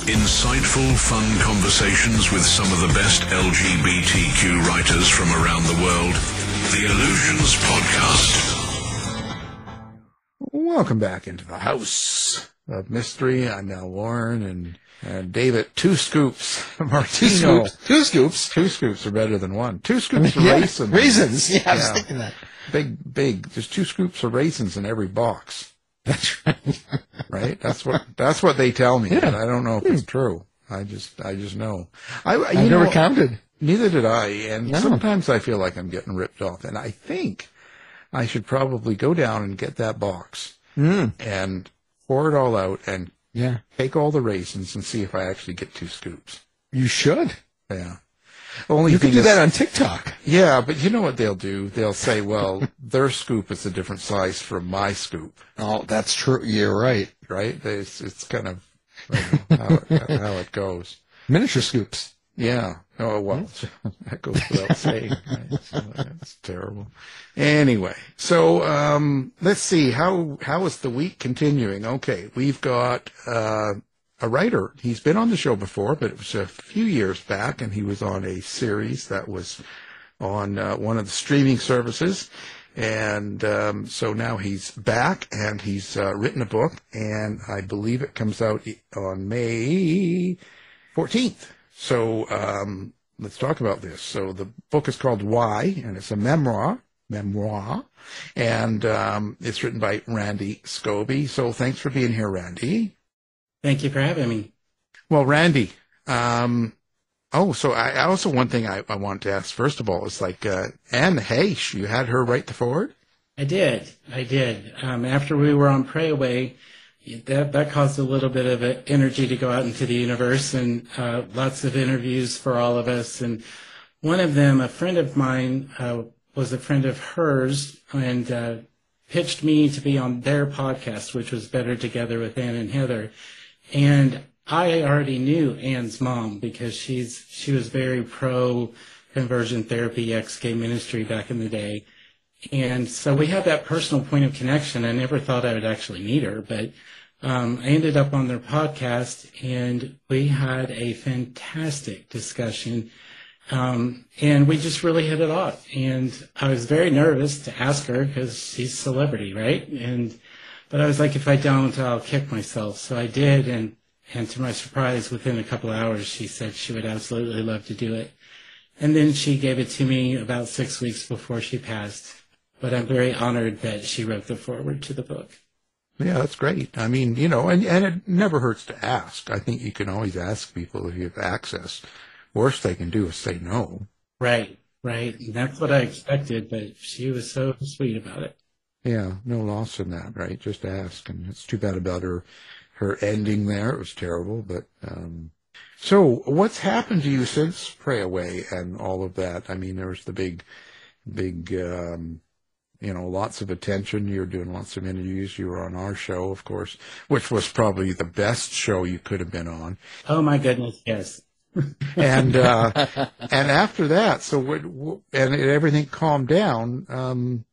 Insightful, fun conversations with some of the best LGBTQ writers from around the world. The Illusions Podcast. Welcome back into the House of Mystery. I'm Al Warren and David. 2 scoops. Martino. Two scoops. 2 scoops are better than 1. 2 scoops of raisins. Raisins. Yeah, I was thinking that. Big. There's 2 scoops of raisins in every box. That's right. Right? That's what they tell me. Yeah. I don't know if it's true. I just know. I never counted. Neither did I. And sometimes I feel like I'm getting ripped off. And I think I should probably go down and get that box and pour it all out and take all the raisins and see if I actually get 2 scoops. You should. Yeah. You could do that on TikTok. Yeah, but you know what they'll do? They'll say, well, their scoop is a different size from my scoop. Oh, that's true. You're right. Right? It's kind of how it goes. Miniature scoops. Yeah. Oh, well, that goes without saying. Right? So that's terrible. Anyway, so let's see. How is the week continuing? Okay, we've got a writer. He's been on the show before, but it was a few years back, and he was on a series that was on one of the streaming services. And so now he's back, and he's written a book, and I believe it comes out on May 14th. So let's talk about this. So the book is called Why, and it's a memoir, and it's written by Randy Scobey. So thanks for being here, Randy. Thank you for having me. Well, Randy, so I also, one thing I wanted to ask, first of all, is like, Anne Heche, you had her write the foreword? I did. After we were on Pray Away, that caused a little bit of energy to go out into the universe, and lots of interviews for all of us. And one of them, a friend of mine, was a friend of hers, and pitched me to be on their podcast, which was Better Together with Ann and Heather. And I already knew Anne's mom because she was very pro conversion therapy, ex-gay ministry back in the day. And so we had that personal point of connection. I never thought I would actually meet her, but I ended up on their podcast, and we had a fantastic discussion. And we just really hit it off. And I was very nervous to ask her because she's a celebrity, right? But I was like, if I don't, I'll kick myself. So I did. And to my surprise, within a couple of hours, she said she would absolutely love to do it. And then she gave it to me about 6 weeks before she passed. But I'm very honored that she wrote the foreword to the book. Yeah, that's great. I mean, and it never hurts to ask. I think you can always ask people if you have access. Worst they can do is say no. Right. And that's what I expected, but she was so sweet about it. Yeah, no loss in that, right? Just ask. And it's too bad about her ending there. It was terrible. But so what's happened to you since Pray Away and all of that? I mean, there was the big, lots of attention. You're doing lots of interviews. You were on our show, of course, which was probably the best show you could have been on. Oh, my goodness, yes. And after that, and everything calmed down.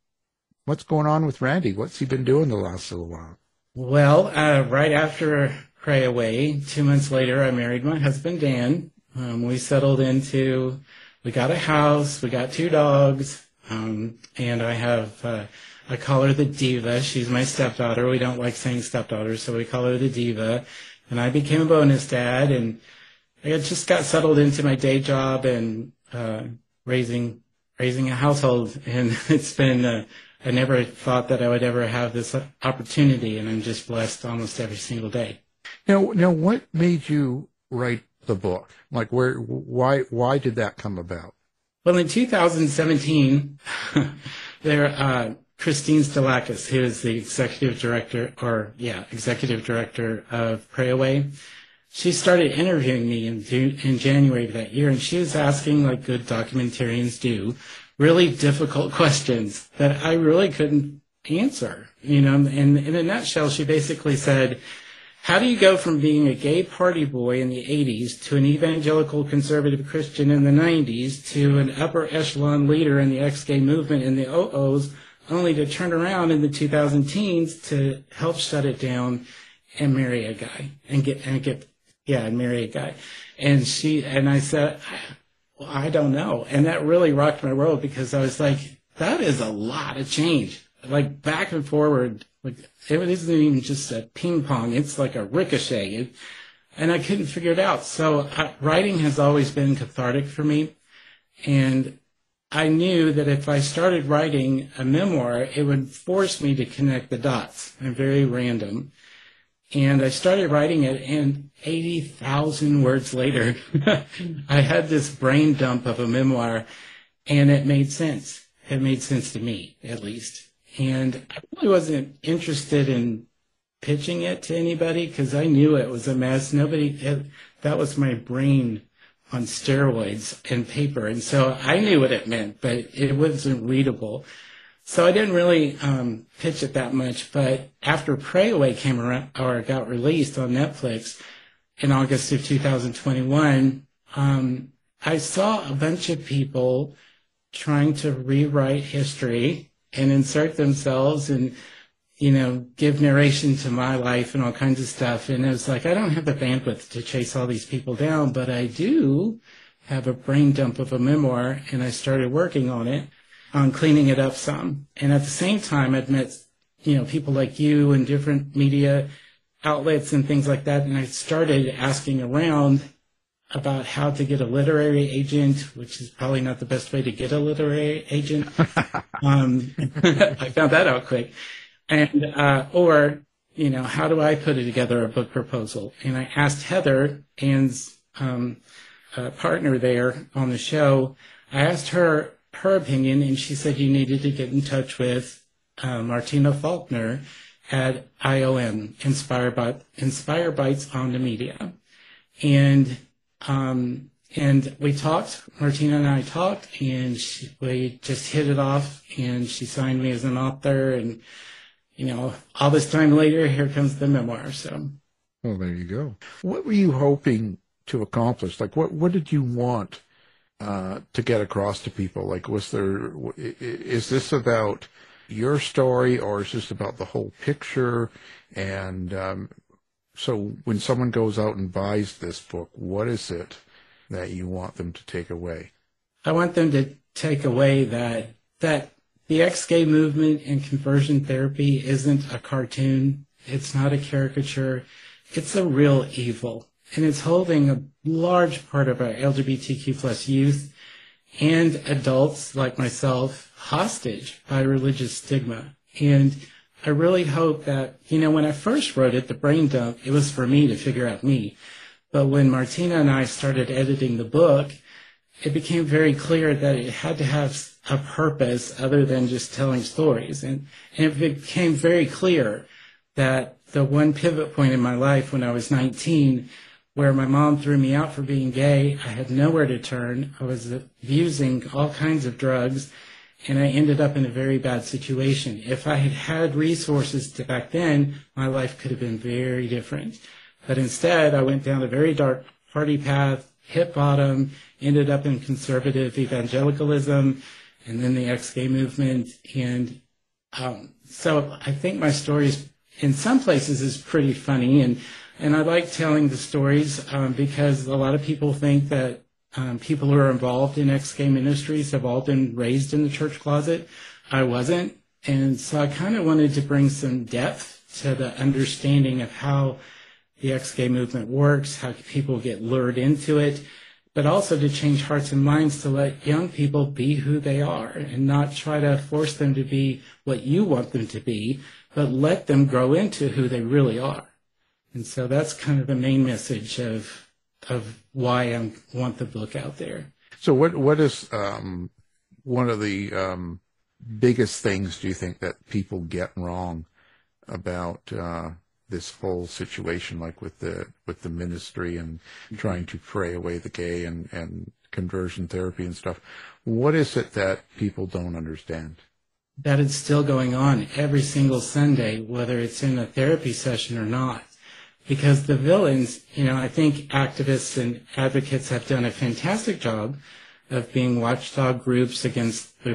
What's going on with Randy? What's he been doing the last little while? Well, right after Pray Away, 2 months later, I married my husband, Dan. We got a house, we got 2 dogs, and I call her the diva. She's my stepdaughter. We don't like saying stepdaughter, so we call her the diva. And I became a bonus dad, and I just got settled into my day job and raising a household. And it's been, I never thought that I would ever have this opportunity, and I'm just blessed almost every single day. Now, what made you write the book? Like, why did that come about? Well, in 2017, Christine Stalakis, who is the executive director of Pray Away, she started interviewing me in January of that year, and she was asking, like good documentarians do, really difficult questions that I really couldn't answer. And in a nutshell, she basically said, how do you go from being a gay party boy in the 80s to an evangelical conservative Christian in the 90s to an upper echelon leader in the ex-gay movement in the OOs, only to turn around in the 2010s to help shut it down and marry a guy and get Yeah, I'd marry a guy. And I said, well, I don't know. And that really rocked my world because I was like, that is a lot of change. Like back and forward, like it isn't even just a ping pong. It's like a ricochet. And I couldn't figure it out. So writing has always been cathartic for me. And I knew that if I started writing a memoir, it would force me to connect the dots. I'm very random. And I started writing it, and 80,000 words later, I had this brain dump of a memoir, and it made sense. It made sense to me, at least. And I really wasn't interested in pitching it to anybody because I knew it was a mess. That was my brain on steroids and paper. And so I knew what it meant, but it wasn't readable. So I didn't really pitch it that much. But after Pray Away came around or got released on Netflix in August of 2021, I saw a bunch of people trying to rewrite history and insert themselves and, give narration to my life and all kinds of stuff. And it was like, I don't have the bandwidth to chase all these people down, but I do have a brain dump of a memoir, and I started working on it, on cleaning it up some. And at the same time, I'd met, people like you and different media outlets and things like that. And I started asking around about how to get a literary agent, which is probably not the best way to get a literary agent. I found that out quick. And, how do I put together a book proposal? And I asked Heather, Ann's partner there on the show, I asked her opinion, and she said you needed to get in touch with Martina Faulkner at IOM, Inspire Bites on the Media. And we talked, Martina and I talked, and we just hit it off, and she signed me as an author, and all this time later, here comes the memoir. So, well, there you go. What were you hoping to accomplish? Like, what did you want to get across to people? Like, is this about your story, or is this about the whole picture? And so, when someone goes out and buys this book, what is it that you want them to take away? I want them to take away that the ex-gay movement and conversion therapy isn't a cartoon. It's not a caricature. It's a real evil. And it's holding a large part of our LGBTQ plus youth and adults like myself hostage by religious stigma. And I really hope that, when I first wrote it, The Brain Dump, it was for me to figure out me. But when Martina and I started editing the book, it became very clear that it had to have a purpose other than just telling stories. And it became very clear that the one pivot point in my life when I was 19, where my mom threw me out for being gay, I had nowhere to turn. I was abusing all kinds of drugs, and I ended up in a very bad situation. If I had had resources back then, my life could have been very different. But instead, I went down a very dark party path, hit bottom, ended up in conservative evangelicalism, and then the ex-gay movement. And so I think my story in some places is pretty funny. And I like telling the stories because a lot of people think that people who are involved in ex-gay ministries have all been raised in the church closet. I wasn't. And so I kind of wanted to bring some depth to the understanding of how the ex-gay movement works, how people get lured into it, but also to change hearts and minds to let young people be who they are and not try to force them to be what you want them to be, but let them grow into who they really are. And so that's kind of the main message of why I want the book out there. So what is one of the biggest things do you think that people get wrong about this whole situation, like with the ministry and trying to pray away the gay and conversion therapy and stuff? What is it that people don't understand? That it's still going on every single Sunday, whether it's in a therapy session or not. Because the villains, I think activists and advocates have done a fantastic job of being watchdog groups against the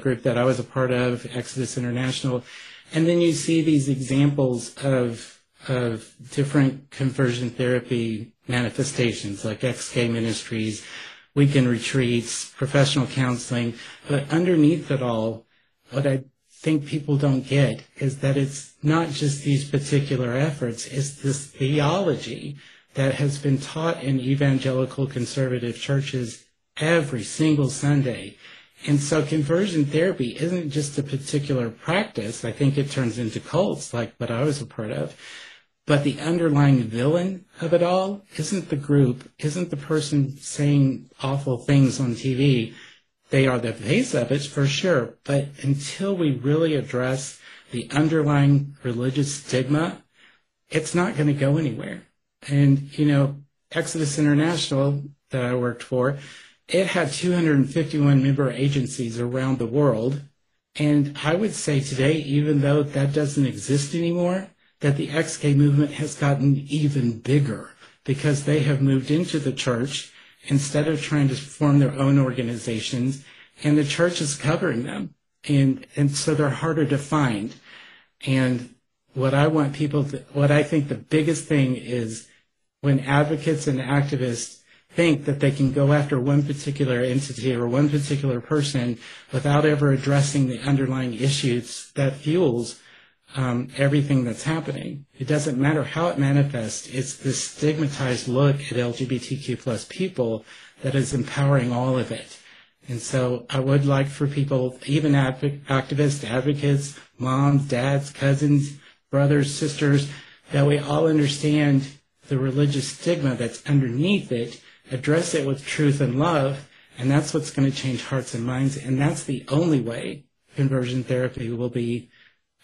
group that I was a part of, Exodus International. And then you see these examples of of different conversion therapy manifestations like ex-gay ministries, weekend retreats, professional counseling. But underneath it all, what I think people don't get is that it's not just these particular efforts, it's this theology that has been taught in evangelical conservative churches every single Sunday. And so conversion therapy isn't just a particular practice. I think it turns into cults like what I was a part of. But the underlying villain of it all isn't the group, isn't the person saying awful things on TV. They are the face of it for sure. But until we really address the underlying religious stigma, it's not going to go anywhere. And, Exodus International that I worked for, it had 251 member agencies around the world. And I would say today, even though that doesn't exist anymore, that the ex-gay movement has gotten even bigger because they have moved into the church instead of trying to form their own organizations, and the church is covering them. And so they're harder to find. And what I think the biggest thing is when advocates and activists think that they can go after one particular entity or one particular person without ever addressing the underlying issues that fuels everything that's happening. It doesn't matter how it manifests. It's this stigmatized look at LGBTQ plus people that is empowering all of it. And so I would like for people, even activists, advocates, moms, dads, cousins, brothers, sisters, that we all understand the religious stigma that's underneath it, address it with truth and love, and that's what's going to change hearts and minds, and that's the only way conversion therapy will be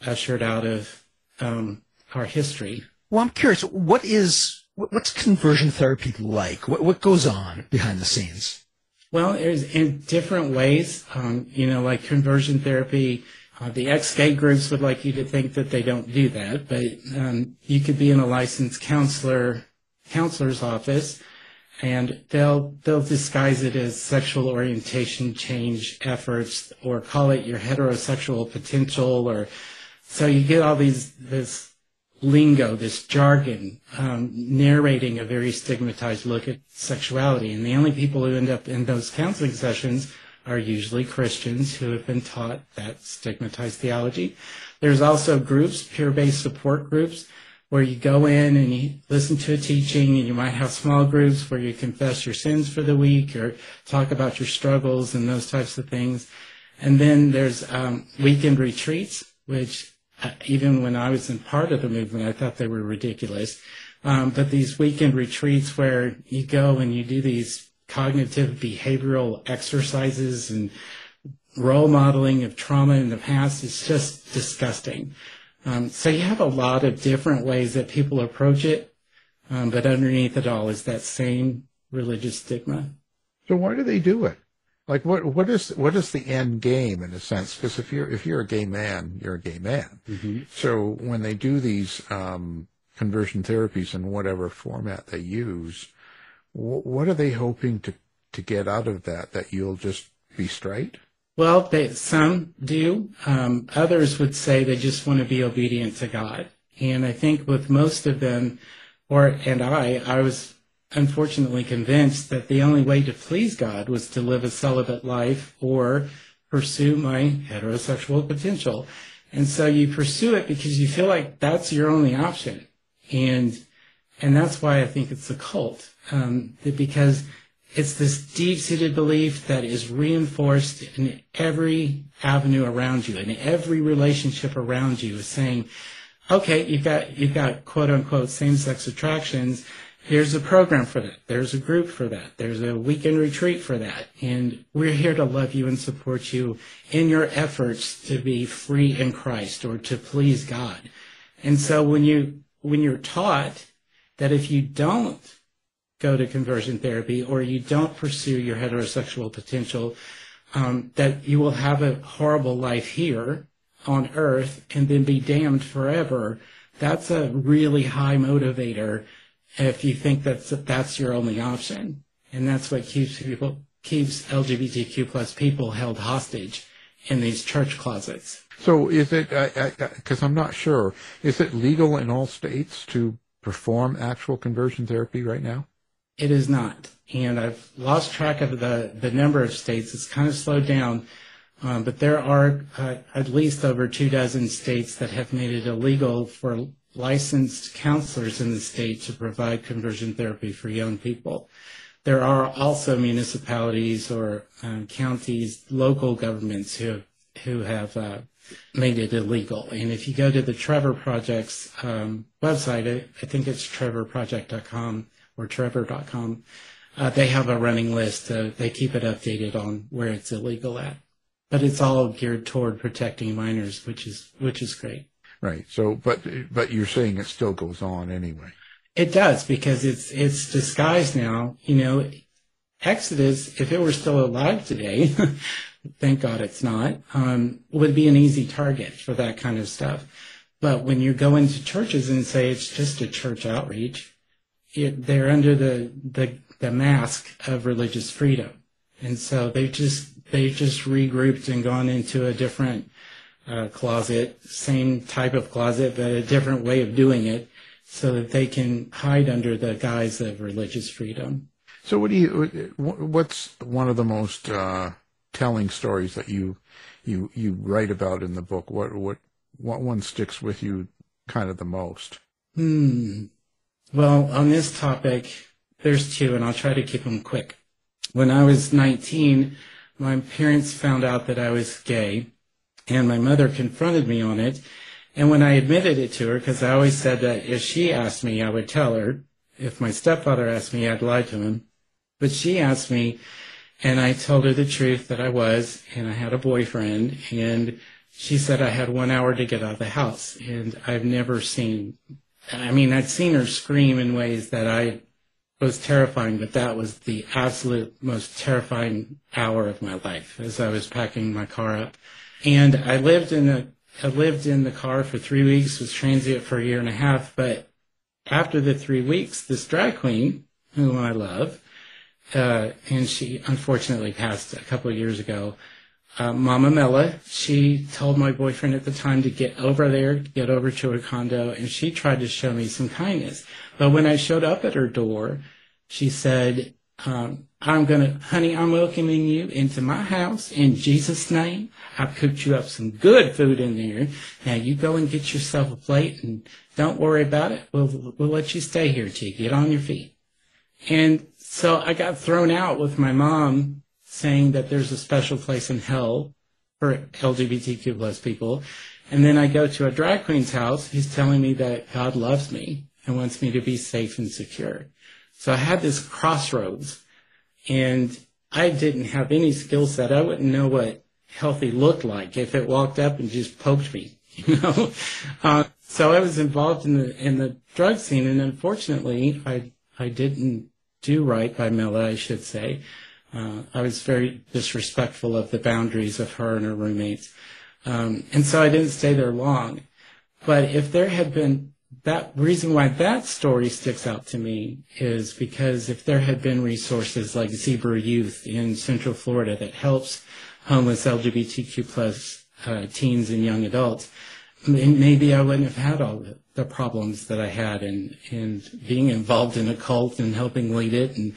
ushered out of our history. Well, I'm curious, what's conversion therapy like? What goes on behind the scenes? Well, there's in different ways, like conversion therapy. The ex-gay groups would like you to think that they don't do that, but you could be in a licensed counselor's office, and they'll disguise it as sexual orientation change efforts, or call it your heterosexual potential, or so you get all this lingo, this jargon, narrating a very stigmatized look at sexuality. And the only people who end up in those counseling sessions are usually Christians who have been taught that stigmatized theology. There's also groups, peer-based support groups, where you go in and you listen to a teaching, and you might have small groups where you confess your sins for the week or talk about your struggles and those types of things. And then there's weekend retreats, which even when I was in part of the movement, I thought they were ridiculous. But these weekend retreats where you go and you do these cognitive behavioral exercises and role modeling of trauma in the past is just disgusting. So you have a lot of different ways that people approach it, but underneath it all is that same religious stigma. So why do they do it? Like, what is the end game in a sense? Because if you're a gay man, you're a gay man. Mm-hmm. So when they do these conversion therapies in whatever format they use, what are they hoping to get out of that? That you'll just be straight? Well, some do. Others would say they just want to be obedient to God. And I think with most of them, I was unfortunately convinced that the only way to please God was to live a celibate life or pursue my heterosexual potential. And so you pursue it because you feel like that's your only option. And that's why I think it's a cult, because it's this deep-seated belief that is reinforced in every avenue around you, in every relationship around you, is saying, okay, you've got quote-unquote same-sex attractions. Here's a program for that. There's a group for that. There's a weekend retreat for that. And we're here to love you and support you in your efforts to be free in Christ or to please God. And so when you're taught that if you don't go to conversion therapy or you don't pursue your heterosexual potential, that you will have a horrible life here on earth and then be damned forever, that's a really high motivator if you think that's your only option. And that's what keeps LGBTQ plus people held hostage in these church closets. So is it, because I'm not sure, is it legal in all states to perform actual conversion therapy right now? It is not. And I've lost track of the number of states. It's kind of slowed down. But there are at least over 24 states that have made it illegal for licensed counselors in the state to provide conversion therapy for young people. There are also municipalities or counties, local governments who have made it illegal. And if you go to the Trevor Project's website, I think it's trevorproject.com or trevor.com, they have a running list. They keep it updated on where it's illegal at. But it's all geared toward protecting minors, which is great. Right. So, but you're saying it still goes on anyway. It does, because it's disguised now. You know, Exodus, if it were still alive today, thank God it's not, would be an easy target for that kind of stuff. But when you go into churches and say it's just a church outreach, they're under the mask of religious freedom. And so they've just regrouped and gone into a different closet, same type of closet, but a different way of doing it, so that they can hide under the guise of religious freedom. So what's one of the most telling stories that you write about in the book? What one sticks with you kind of the most? Well, on this topic, there's two, and I'll try to keep them quick. When I was 19, my parents found out that I was gay, and my mother confronted me on it. And when I admitted it to her, because I always said that if she asked me, I would tell her. If my stepfather asked me, I'd lie to him. But she asked me, and I told her the truth that I was, and I had a boyfriend, and she said I had 1 hour to get out of the house. And I've never seen, I'd seen her scream in ways that I was terrifying, but that was the absolute most terrifying hour of my life as I was packing my car up. And I lived in the car for 3 weeks, was transient for 1.5 years, but after the 3 weeks, this drag queen, whom I love, and she unfortunately passed a couple of years ago, Mama Mella, she told my boyfriend at the time to get over to her condo, and she tried to show me some kindness. But when I showed up at her door, she said, honey, I'm welcoming you into my house in Jesus' name. I cooked you up some good food in there. Now you go and get yourself a plate and don't worry about it. We'll let you stay here till you get on your feet. And so I got thrown out with my mom saying that there's a special place in hell for LGBTQ plus people. And then I go to a drag queen's house who's telling me that God loves me and wants me to be safe and secure. So I had this crossroads, and I didn't have any skill set. I wouldn't know what healthy looked like if it walked up and just poked me, you know. So I was involved in the drug scene, and unfortunately, I didn't do right by Mela, I should say. I was very disrespectful of the boundaries of her and her roommates. And so I didn't stay there long. But if there had been, that reason why that story sticks out to me is because if there had been resources like Zebra Youth in Central Florida that helps homeless LGBTQ plus teens and young adults, maybe I wouldn't have had all the problems that I had in being involved in a cult and helping lead it. And,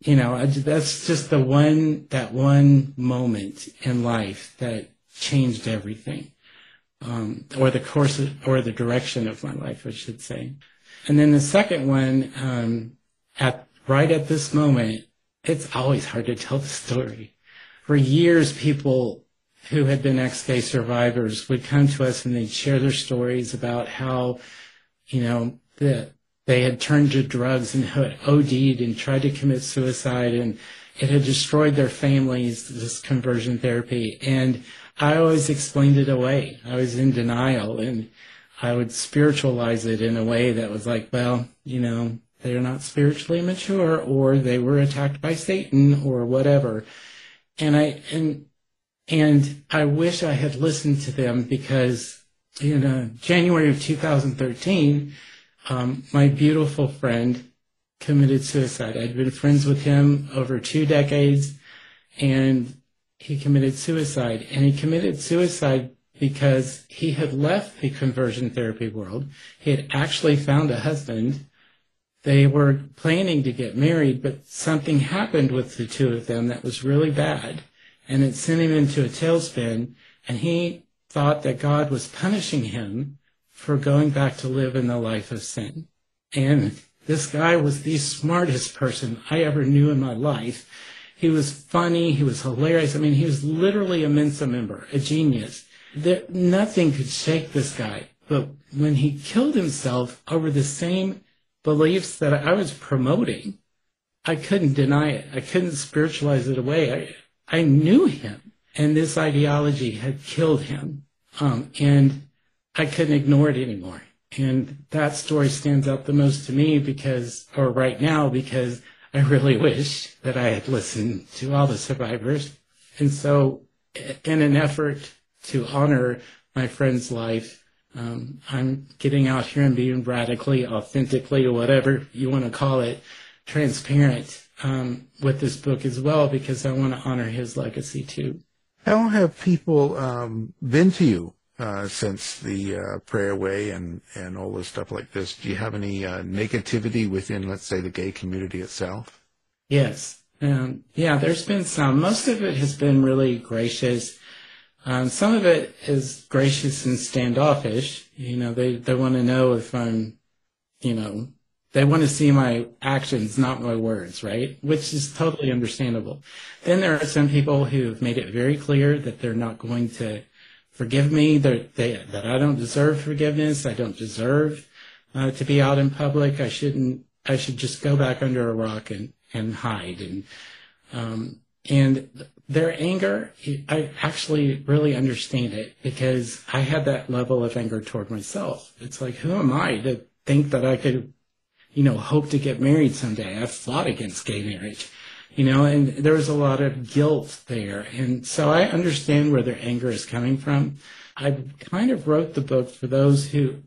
that's just that one moment in life that changed everything. Or the course or the direction of my life, I should say. And then the second one, right at this moment, it's always hard to tell the story. For years, people who had been ex-gay survivors would come to us and they'd share their stories about how, they had turned to drugs and had OD'd and tried to commit suicide, and it had destroyed their families, this conversion therapy. And I always explained it away. I was in denial, and I would spiritualize it in a way that was like, well, they're not spiritually mature, or they were attacked by Satan, or whatever. And I wish I had listened to them, because in January of 2013, my beautiful friend committed suicide. I'd been friends with him over 2 decades, and he committed suicide. And he committed suicide because he had left the conversion therapy world. He had actually found a husband. They were planning to get married, but something happened with the two of them that was really bad. And it sent him into a tailspin. And he thought that God was punishing him for going back to live in the life of sin. And this guy was the smartest person I ever knew in my life. He was funny. He was hilarious. I mean, he was literally a Mensa member, a genius. Nothing could shake this guy. But when he killed himself over the same beliefs that I was promoting, I couldn't deny it. I couldn't spiritualize it away. I knew him, and this ideology had killed him. And I couldn't ignore it anymore. And that story stands out the most to me because I really wish that I had listened to all the survivors. And so in an effort to honor my friend's life, I'm getting out here and being radically, authentically, or whatever you want to call it, transparent with this book as well, because I want to honor his legacy too. How have people been to you since the prayer way and all this stuff like this? Do you have any negativity within, let's say, the gay community itself? Yes. There's been some. Most of it has been really gracious. Some of it is gracious and standoffish. They want to know if I'm, they want to see my actions, not my words, right? Which is totally understandable. Then there are some people who have made it very clear that they're not going to forgive me, that I don't deserve forgiveness. I don't deserve to be out in public. I should just go back under a rock and hide. And their anger, I actually really understand it because I had that level of anger toward myself. It's like, who am I to think that I could, hope to get married someday? I've fought against gay marriage, and there was a lot of guilt there. And so I understand where their anger is coming from. I kind of wrote the book for those who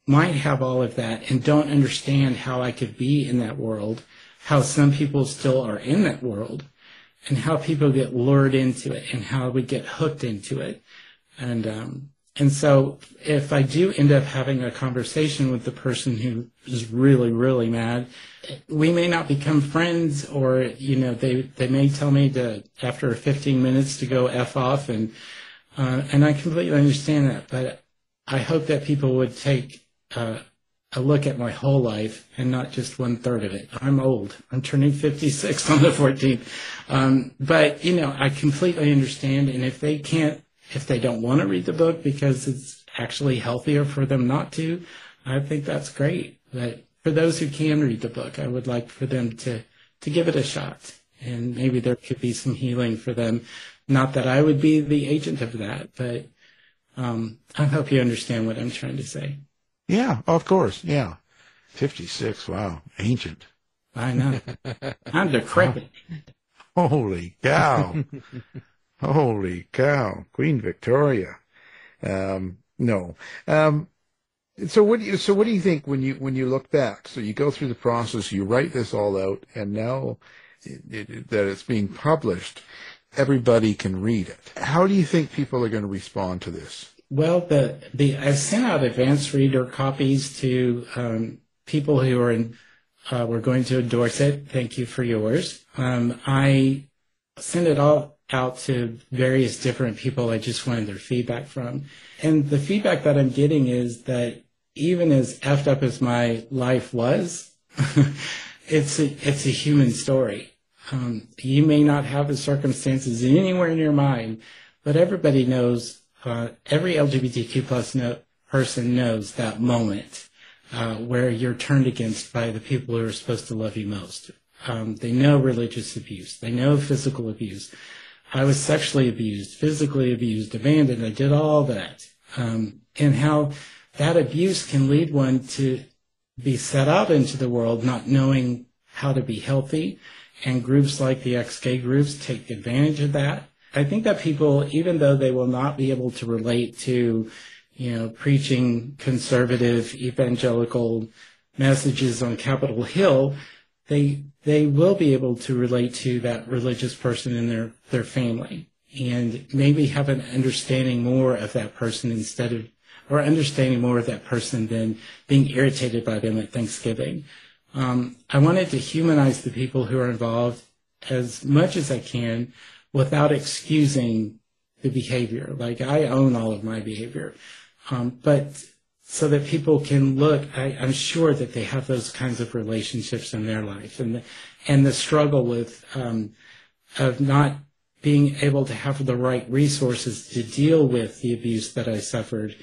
might have all of that and don't understand how I could be in that world, how some people still are in that world, and how people get lured into it and how we get hooked into it. And so if I do end up having a conversation with the person who is really, really mad, we may not become friends, or, they may tell me after 15 minutes to go F off. And I completely understand that. But I hope that people would take a look at my whole life and not just 1/3 of it. I'm old. I'm turning 56 on the 14th. But, I completely understand. And if they don't want to read the book because it's actually healthier for them not to, I think that's great. But for those who can read the book, I would like for them to give it a shot. And maybe there could be some healing for them. Not that I would be the agent of that, but I hope you understand what I'm trying to say. Yeah, of course. Yeah. 56. Wow. Ancient. I know. I'm decrepit. Holy cow. Holy cow. Queen Victoria. No. So what do you think when you look back? So you go through the process, you write this all out, and now that it's being published, everybody can read it. How do you think people are going to respond to this? Well, I sent out advanced reader copies to people who were going to endorse it. Thank you for yours. I sent it all out to various different people I just wanted their feedback from. And the feedback that I'm getting is that even as effed up as my life was, it's a human story. You may not have the circumstances anywhere in your mind, but everybody knows, every LGBTQ plus person knows that moment where you're turned against by the people who are supposed to love you most. They know religious abuse. They know physical abuse. I was sexually abused, physically abused, abandoned. I did all that. And how that abuse can lead one to be set out into the world not knowing how to be healthy. And groups like the ex-gay groups take advantage of that. I think that people, even though they will not be able to relate to, preaching conservative evangelical messages on Capitol Hill, they will be able to relate to that religious person in their family, and maybe have an understanding more of that person or understanding more of that person than being irritated by them at Thanksgiving. I wanted to humanize the people who are involved as much as I can without excusing the behavior. Like, I own all of my behavior. But so that people can look, I'm sure that they have those kinds of relationships in their life, and the struggle with, of not being able to have the right resources to deal with the abuse that I suffered,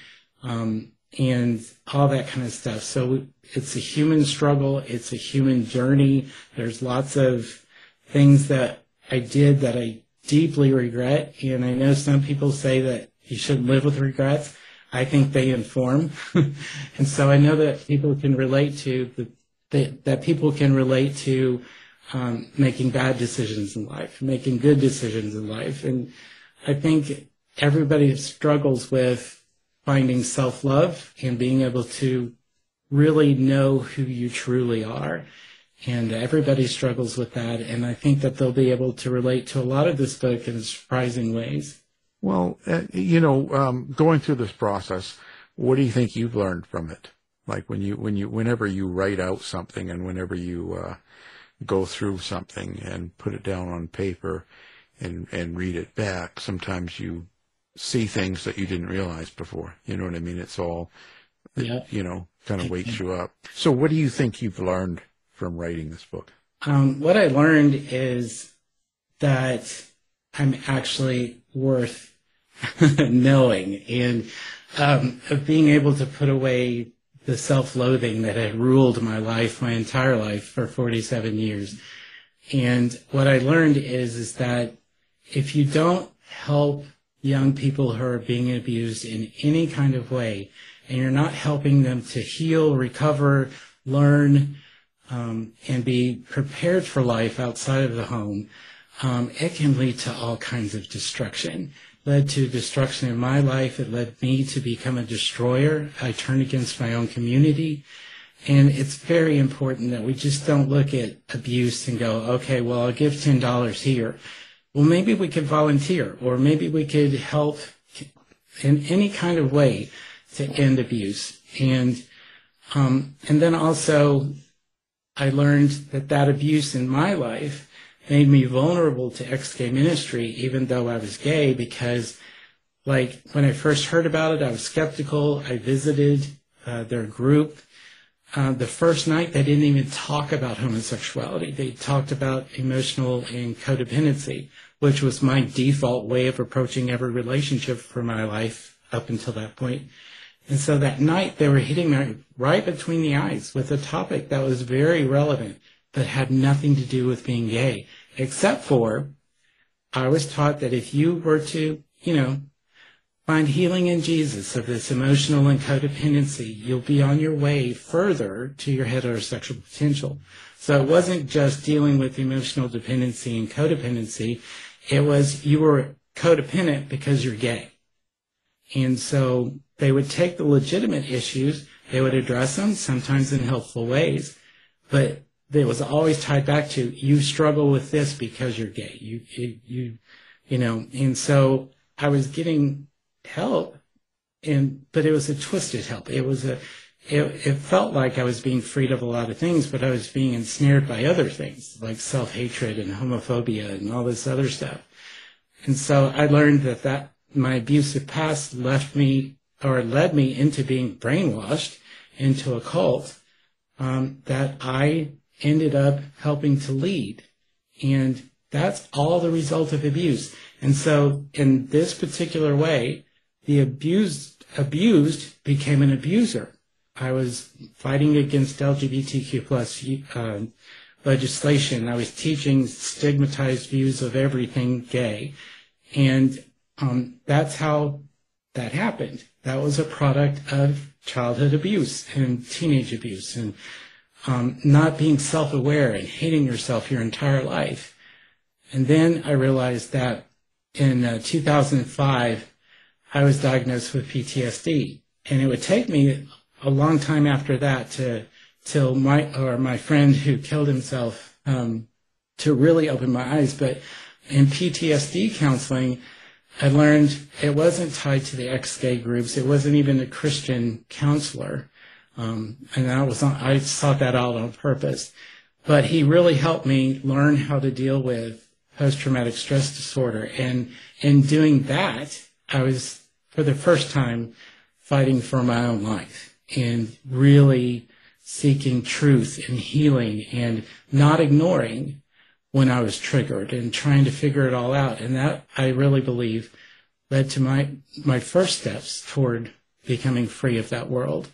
and all that kind of stuff. So it's a human struggle. It's a human journey. There's lots of things that I did that I deeply regret. And I know some people say that you shouldn't live with regrets. I think they inform. And so I know that people can relate to making bad decisions in life, making good decisions in life. And I think everybody struggles with finding self-love and being able to really know who you truly are. And everybody struggles with that. And I think that they'll be able to relate to a lot of this book in surprising ways. Well, going through this process, what do you think you've learned from it? Like whenever you write out something, and whenever you go through something and put it down on paper and read it back, sometimes you see things that you didn't realize before. You know what I mean? It's all, kind of wakes you up. So what do you think you've learned from writing this book? What I learned is that I'm actually worth knowing, and of being able to put away the self-loathing that had ruled my entire life for 47 years. And what I learned is that if you don't help young people who are being abused in any kind of way, and you're not helping them to heal, recover, learn, and be prepared for life outside of the home, it can lead to all kinds of destruction. Led to destruction in my life. It led me to become a destroyer. I turned against my own community. And it's very important that we just don't look at abuse and go, okay, well, I'll give $10 here. Well, maybe we could volunteer, or maybe we could help in any kind of way to end abuse. And then also I learned that abuse in my life made me vulnerable to ex-gay ministry, even though I was gay, because, like, when I first heard about it, I was skeptical. I visited their group. The first night, they didn't even talk about homosexuality. They talked about emotional and codependency, which was my default way of approaching every relationship for my life up until that point. And so that night, they were hitting me right between the eyes with a topic that was very relevant, but had nothing to do with being gay, except for I was taught that if you were to, find healing in Jesus of this emotional and codependency, you'll be on your way further to your heterosexual potential. So it wasn't just dealing with emotional dependency and codependency. It was you were codependent because you're gay. And so they would take the legitimate issues, they would address them, sometimes in helpful ways, but it was always tied back to, you struggle with this because you're gay. And so I was getting help, but it was a twisted help. It felt like I was being freed of a lot of things, but I was being ensnared by other things, like self-hatred and homophobia and all this other stuff. And so I learned that my abusive past led me into being brainwashed into a cult that I ended up helping to lead. And that's all the result of abuse. And so in this particular way, the abused became an abuser. I was fighting against LGBTQ plus legislation. I was teaching stigmatized views of everything gay. And that's how that happened. That was a product of childhood abuse and teenage abuse, and not being self-aware and hating yourself your entire life. And then I realized that in 2005, I was diagnosed with PTSD. And it would take me a long time after that to till my friend who killed himself, to really open my eyes. But in PTSD counseling, I learned it wasn't tied to the ex-gay groups. It wasn't even a Christian counselor. And I sought that out on purpose. But he really helped me learn how to deal with post-traumatic stress disorder. And in doing that, I was, for the first time, fighting for my own life and really seeking truth and healing and not ignoring when I was triggered and trying to figure it all out. And that, I really believe, led to my first steps toward becoming free of that world.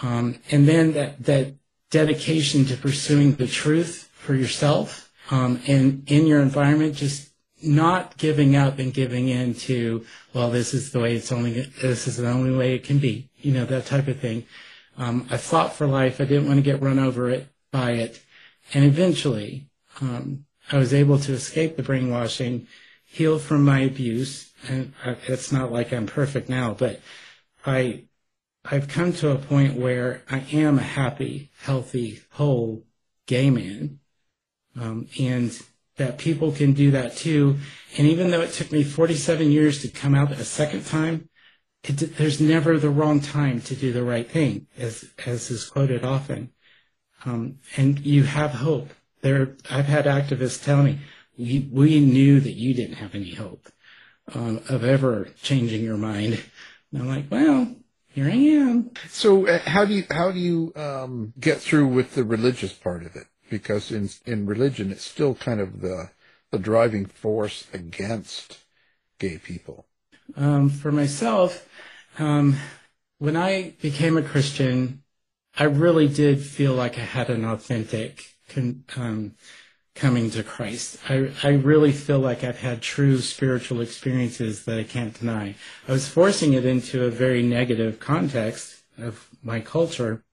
And then that dedication to pursuing the truth for yourself, and in your environment, just not giving up and giving in to, well, this is the only way it can be, that type of thing. I fought for life. I didn't want to get run over by it. And eventually, I was able to escape the brainwashing, heal from my abuse. And it's not like I'm perfect now, but I've come to a point where I am a happy, healthy, whole gay man. And that people can do that too. And even though it took me 47 years to come out a second time, there's never the wrong time to do the right thing, as is quoted often. And you have hope. I've had activists tell me, we knew that you didn't have any hope of ever changing your mind. And I'm like, well, here I am. So how do you get through with the religious part of it? Because in religion, it's still kind of the driving force against gay people. For myself, when I became a Christian, I really did feel like I had an authentic coming to Christ. I really feel like I've had true spiritual experiences that I can't deny. I was forcing it into a very negative context of my culture,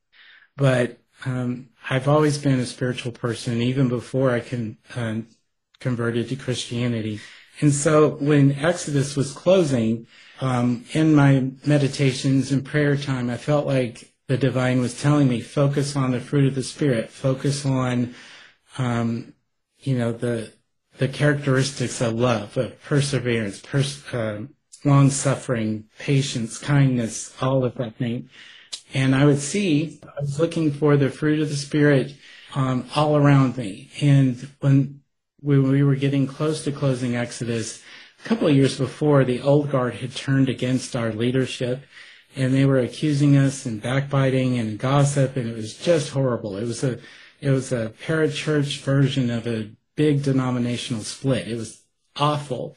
but I've always been a spiritual person, even before I converted to Christianity. And so when Exodus was closing, in my meditations and prayer time, I felt like the divine was telling me, focus on the fruit of the Spirit, focus on, the characteristics of love, of perseverance, long-suffering, patience, kindness, all of that thing. And I was looking for the fruit of the Spirit all around me. And when we were getting close to closing Exodus, a couple of years before, the old guard had turned against our leadership, and they were accusing us and backbiting and gossip, and it was just horrible. It was a parachurch version of a big denominational split. It was awful.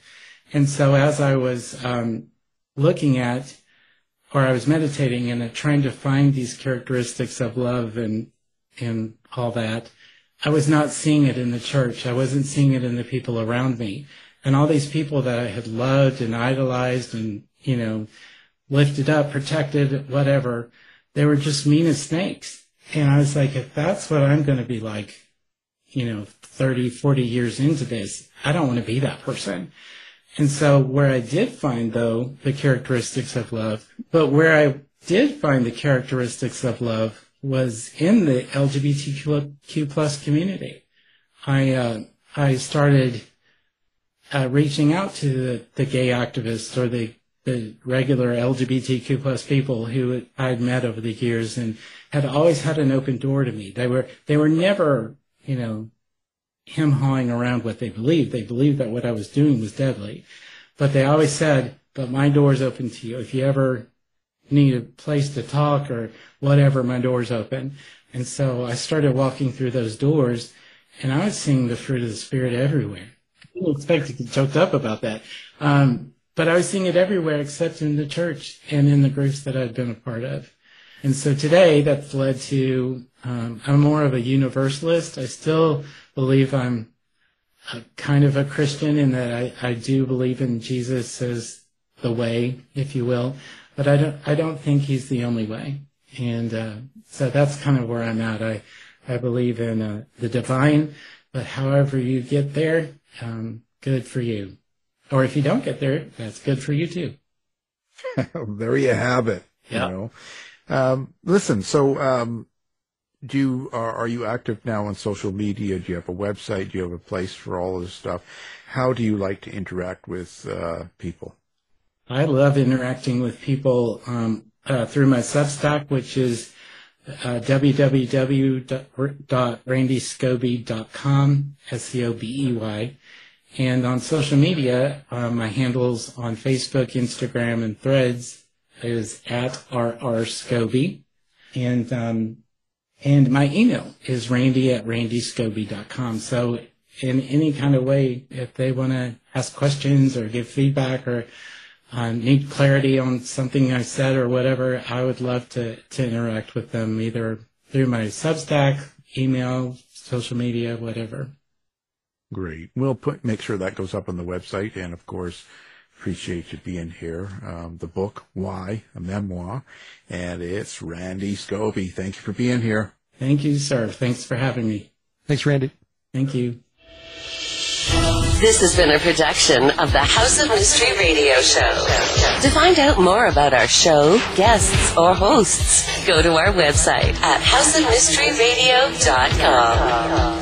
And so as I was looking at, or I was meditating and trying to find these characteristics of love and all that, I was not seeing it in the church. I wasn't seeing it in the people around me. And all these people that I had loved and idolized and, lifted up, protected, whatever, they were just mean as snakes. And I was like, if that's what I'm going to be like, 30, 40 years into this, I don't want to be that person. And so where I did find, though, the characteristics of love, but where I did find the characteristics of love was in the LGBTQ plus community. I started reaching out to the gay activists or the regular LGBTQ plus people who I'd met over the years and had always had an open door to me. They were never, hem-hawing around what they believed. They believed that what I was doing was deadly. But they always said, but my door's open to you. If you ever need a place to talk or whatever, my door's open. And so I started walking through those doors, and I was seeing the fruit of the Spirit everywhere. I didn't expect to get choked up about that. But I was seeing it everywhere except in the church and in the groups that I'd been a part of. And so today that's led to, I'm more of a universalist. I still believe I'm kind of a Christian in that I do believe in Jesus as the way, if you will, but I don't think he's the only way. And so that's kind of where I'm at. I believe in the divine, but however you get there, good for you. Or if you don't get there, that's good for you too. There you have it. Yeah. Listen, so are you active now on social media? Do you have a website? Do you have a place for all of this stuff? How do you like to interact with people? I love interacting with people through my Substack, which is www.randyscobey.com, Scobey. And on social media, my handles on Facebook, Instagram, and Threads is @RRScobey. And my email is randy@randyscobey.com. So in any kind of way, if they want to ask questions or give feedback or need clarity on something I said or whatever, I would love to interact with them either through my Substack, email, social media, whatever. Great. We'll make sure that goes up on the website. And, of course, appreciate you being here. The book, Why? A Memoir. And it's Randy Scobey. Thank you for being here. Thank you, sir. Thanks for having me. Thanks, Randy. Thank you. This has been a production of the House of Mystery Radio Show. To find out more about our show, guests, or hosts, go to our website at houseofmysteryradio.com.